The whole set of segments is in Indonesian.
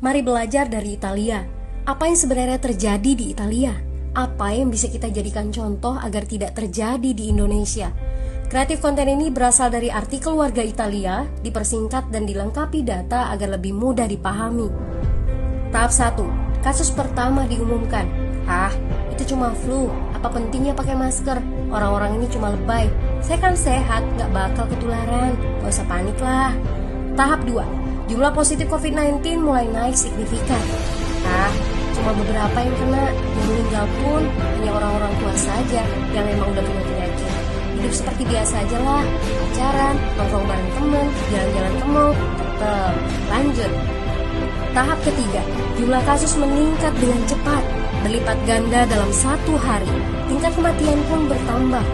Mari belajar dari Italia. Apa yang sebenarnya terjadi di Italia? Apa yang bisa kita jadikan contoh agar tidak terjadi di Indonesia? Kreatif konten ini berasal dari artikel warga Italia, dipersingkat dan dilengkapi data agar lebih mudah dipahami. Tahap 1. Kasus pertama diumumkan. Itu cuma flu. Apa pentingnya pakai masker? Orang-orang ini cuma lebay. Saya kan sehat, gak bakal ketularan. Gak usah panik lah. Tahap 2. Jumlah positif COVID-19 mulai naik signifikan. Cuma beberapa yang kena. Yang meninggal pun hanya orang-orang tua saja yang memang udah punya penyakit. Hidup seperti biasa aja lah. Pacaran, nongkrong bareng temen, jalan-jalan ke mall. Tetep lanjut. Tahap ketiga, jumlah kasus meningkat dengan cepat, berlipat ganda dalam 1 hari. Tingkat kematian pun bertambah.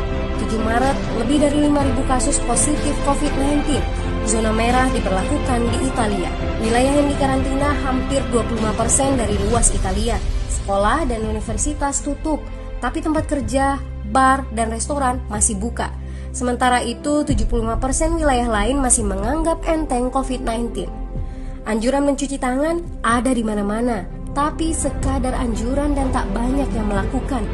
7 Maret, lebih dari 5.000 kasus positif COVID-19. Zona merah diberlakukan di Italia. Wilayah yang dikarantina hampir 25% dari luas Italia. Sekolah dan universitas tutup, tapi tempat kerja, bar, dan restoran masih buka. Sementara itu, 75% wilayah lain masih menganggap enteng COVID-19. Anjuran mencuci tangan ada di mana-mana, tapi sekadar anjuran dan tak banyak yang melakukan.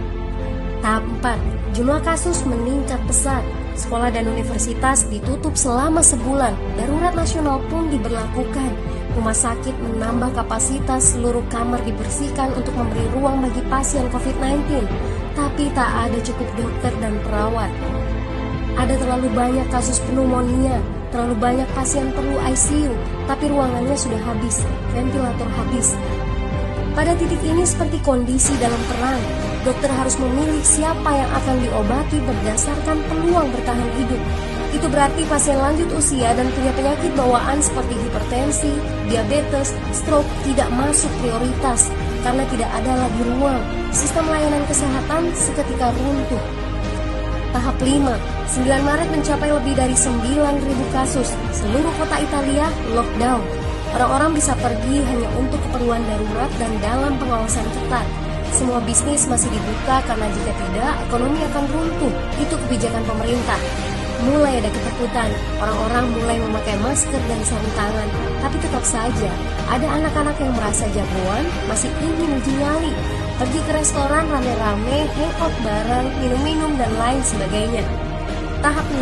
Tahap 4. Jumlah kasus meningkat pesat. Sekolah dan universitas ditutup selama sebulan. Darurat nasional pun diberlakukan. Rumah sakit menambah kapasitas, seluruh kamar dibersihkan untuk memberi ruang bagi pasien COVID-19. Tapi tak ada cukup dokter dan perawat. Ada terlalu banyak kasus pneumonia, terlalu banyak pasien perlu ICU, tapi ruangannya sudah habis, ventilator habis. Pada titik ini seperti kondisi dalam perang. Dokter harus memilih siapa yang akan diobati berdasarkan peluang bertahan hidup. Itu berarti pasien lanjut usia dan punya penyakit bawaan seperti hipertensi, diabetes, stroke tidak masuk prioritas karena tidak ada lagi ruang. Sistem layanan kesehatan seketika runtuh. Tahap 5. 9 Maret mencapai lebih dari 9.000 kasus. Seluruh kota Italia lockdown. Orang-orang bisa pergi hanya untuk keperluan darurat dan dalam pengawasan ketat. Semua bisnis masih dibuka karena jika tidak, ekonomi akan runtuh. Itu kebijakan pemerintah. Mulai ada ketakutan, orang-orang mulai memakai masker dan sarung tangan. Tapi tetap saja, ada anak-anak yang merasa jagoan, masih ingin uji nyali. Pergi ke restoran rame-rame, hangout bareng, minum-minum dan lain sebagainya. Tahap 6.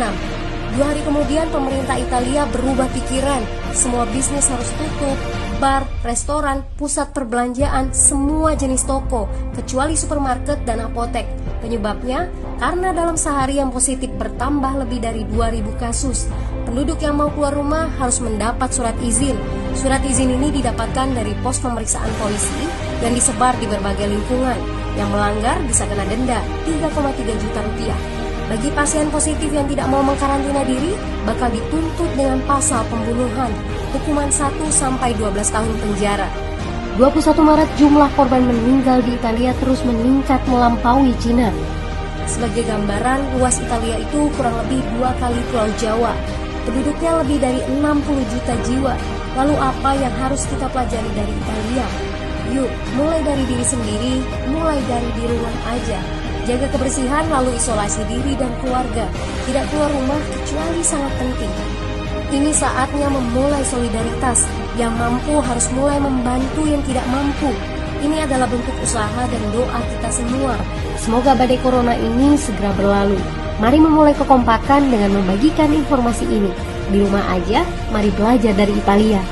2 hari kemudian pemerintah Italia berubah pikiran. Semua bisnis harus tutup. Bar, restoran, pusat perbelanjaan, semua jenis toko, kecuali supermarket dan apotek. Penyebabnya, karena dalam sehari yang positif bertambah lebih dari 2.000 kasus. Penduduk yang mau keluar rumah harus mendapat surat izin. Surat izin ini didapatkan dari pos pemeriksaan polisi yang disebar di berbagai lingkungan. Yang melanggar bisa kena denda 3,3 juta rupiah. Bagi pasien positif yang tidak mau mengkarantina diri, bakal dituntut dengan pasal pembunuhan, hukuman 1-12 tahun penjara. 21 Maret jumlah korban meninggal di Italia terus meningkat melampaui Cina. Sebagai gambaran, luas Italia itu kurang lebih 2 kali Pulau Jawa. Penduduknya lebih dari 60 juta jiwa. Lalu apa yang harus kita pelajari dari Italia? Yuk, mulai dari diri sendiri, mulai dari di rumah aja. Jaga kebersihan lalu isolasi diri dan keluarga. Tidak keluar rumah kecuali sangat penting. Ini saatnya memulai solidaritas. Yang mampu harus mulai membantu yang tidak mampu. Ini adalah bentuk usaha dan doa kita semua. Semoga badai corona ini segera berlalu. Mari memulai kekompakan dengan membagikan informasi ini. Di rumah aja, mari belajar dari Italia.